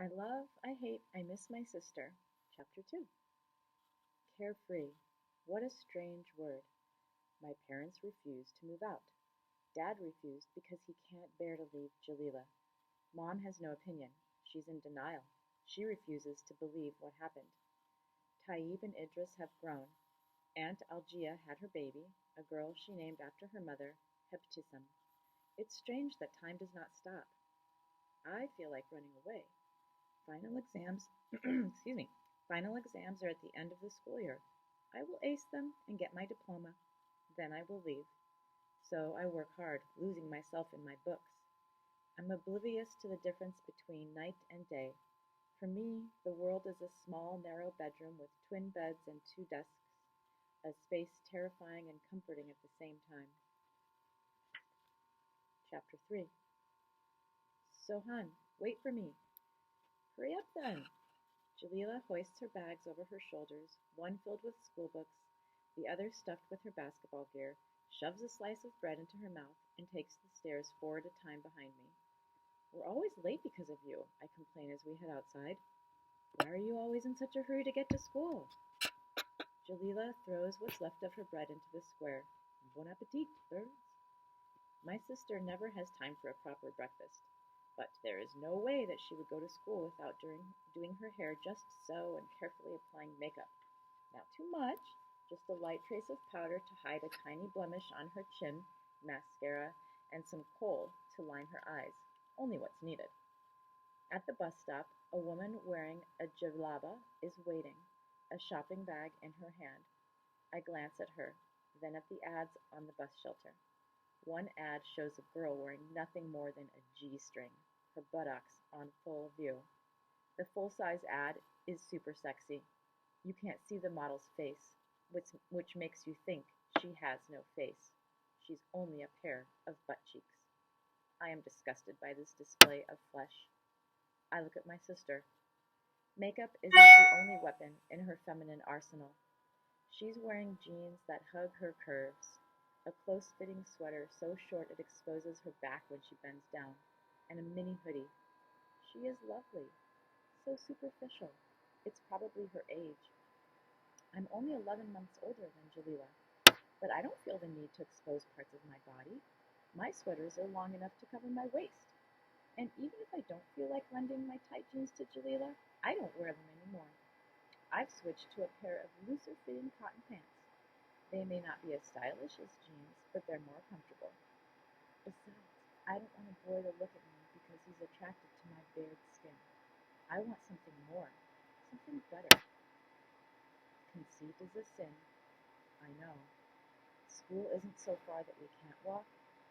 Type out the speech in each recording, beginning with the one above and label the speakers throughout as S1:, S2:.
S1: I love, I hate, I miss my sister. Chapter 2. Carefree. What a strange word. My parents refused to move out. Dad refused because he can't bear to leave Jalila. Mom has no opinion. She's in denial. She refuses to believe what happened. Taib and Idris have grown. Aunt Algia had her baby, a girl she named after her mother, Heptisam. It's strange that time does not stop. I feel like running away. Final exams, excuse me, final exams are at the end of the school year. I will ace them and get my diploma. Then I will leave. So I work hard, losing myself in my books. I'm oblivious to the difference between night and day. For me, the world is a small, narrow bedroom with twin beds and two desks, a space terrifying and comforting at the same time. Chapter 3. Sohan, wait for me. Hurry up then. Jalila hoists her bags over her shoulders, one filled with schoolbooks, the other stuffed with her basketball gear, shoves a slice of bread into her mouth, and takes the stairs four at a time behind me. We're always late because of you, I complain as we head outside. Why are you always in such a hurry to get to school? Jalila throws what's left of her bread into the square. Bon appetit, birds. My sister never has time for a proper breakfast, but there is no way that she would go to school without doing her hair just so and carefully applying makeup. Not too much, just a light trace of powder to hide a tiny blemish on her chin, mascara, and some kohl to line her eyes. Only what's needed. At the bus stop, a woman wearing a jalaba is waiting, a shopping bag in her hand. I glance at her, then at the ads on the bus shelter. One ad shows a girl wearing nothing more than a G-string, her buttocks on full view. The full-size ad is super sexy. You can't see the model's face, which makes you think she has no face. She's only a pair of butt cheeks. I am disgusted by this display of flesh. I look at my sister. Makeup isn't the only weapon in her feminine arsenal. She's wearing jeans that hug her curves, a close-fitting sweater so short it exposes her back when she bends down, and a mini hoodie. She is lovely, so superficial. It's probably her age. I'm only 11 months older than Jalila, but I don't feel the need to expose parts of my body. My sweaters are long enough to cover my waist. And even if I don't feel like lending my tight jeans to Jalila, I don't wear them anymore. I've switched to a pair of looser fitting cotton pants. They may not be as stylish as jeans, but they're more comfortable. Besides, I don't want a boy to look at me because he's attracted to my bared skin. I want something more, something better. Conceit is a sin, I know. School isn't so far that we can't walk,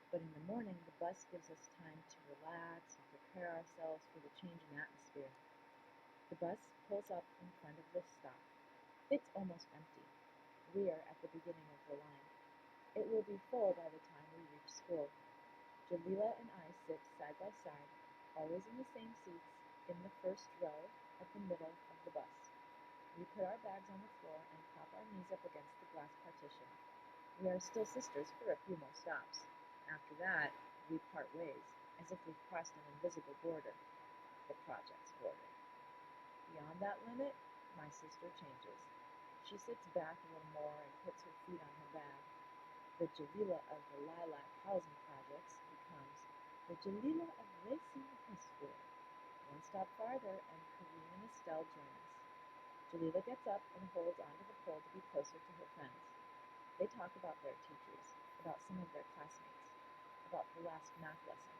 S1: but in the morning the bus gives us time to relax and prepare ourselves for the change in atmosphere. The bus pulls up in front of the stop. It's almost empty. We are at the beginning of the line. It will be full by the time we reach school. Jalila and I sit side by side, always in the same seats, in the first row, at the middle of the bus. We put our bags on the floor and prop our knees up against the glass partition. We are still sisters for a few more stops. After that, we part ways, as if we've crossed an invisible border, the project's border. Beyond that limit, my sister changes. She sits back a little more and puts her feet on her bag. The Jalila of the Lilac Housing Projects becomes the Jalila of Racing High School. One stop farther, and Kareem and Estelle join us. Jalila gets up and holds onto the pole to be closer to her friends. They talk about their teachers, about some of their classmates, about the last math lesson,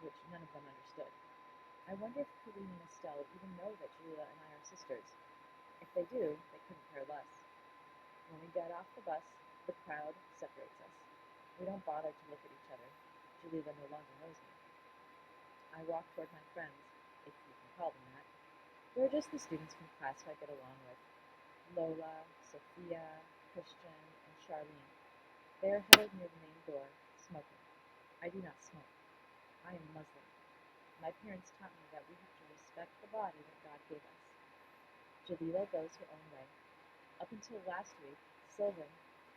S1: which none of them understood. I wonder if Kareem and Estelle even know that Jalila and I are sisters. If they do, they couldn't care less. When we get off the bus, the crowd separates us. We don't bother to look at each other. Jalila no longer knows me. I walk toward my friends, if you can call them that. They're just the students from class who I get along with. Lola, Sophia, Christian, and Charlene. They are huddled near the main door, smoking. I do not smoke. I am Muslim. My parents taught me that we have to respect the body that God gave us. Jalila goes her own way. Up until last week, Sylvan,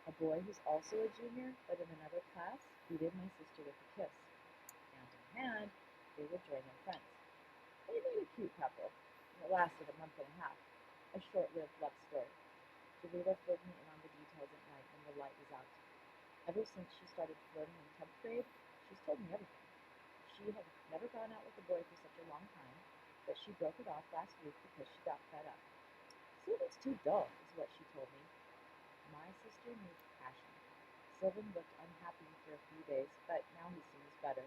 S1: a boy who's also a junior but in another class, greeted my sister with a kiss. Hand in hand, they would join their friends. They made a cute couple, and it lasted a month and a half, a short-lived love story. Jalila filled me in on the details at night when the light was out. Ever since she started flirting in 10th grade, she's told me everything. She had never gone out with a boy for such a long time, but she broke it off last week because she got fed up. Sylvan's too dull, is what she told me. My sister needs passion. Sylvan looked unhappy for a few days, but now he seems better.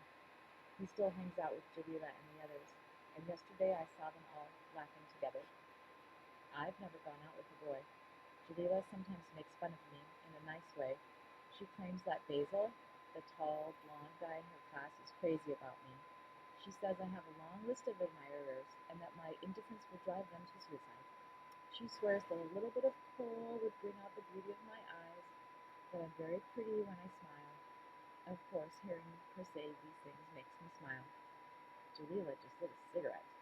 S1: He still hangs out with Jalila and the others, and yesterday I saw them all laughing together. I've never gone out with a boy. Jalila sometimes makes fun of me in a nice way. She claims that Basil, the tall, blonde guy in her class, is crazy about me. She says I have a long list of admirers and that my indifference will drive them to suicide. She swears that a little bit of coal would bring out the beauty of my eyes, that I'm very pretty when I smile. Of course, hearing her say these things makes me smile. Jalila just lit a cigarette.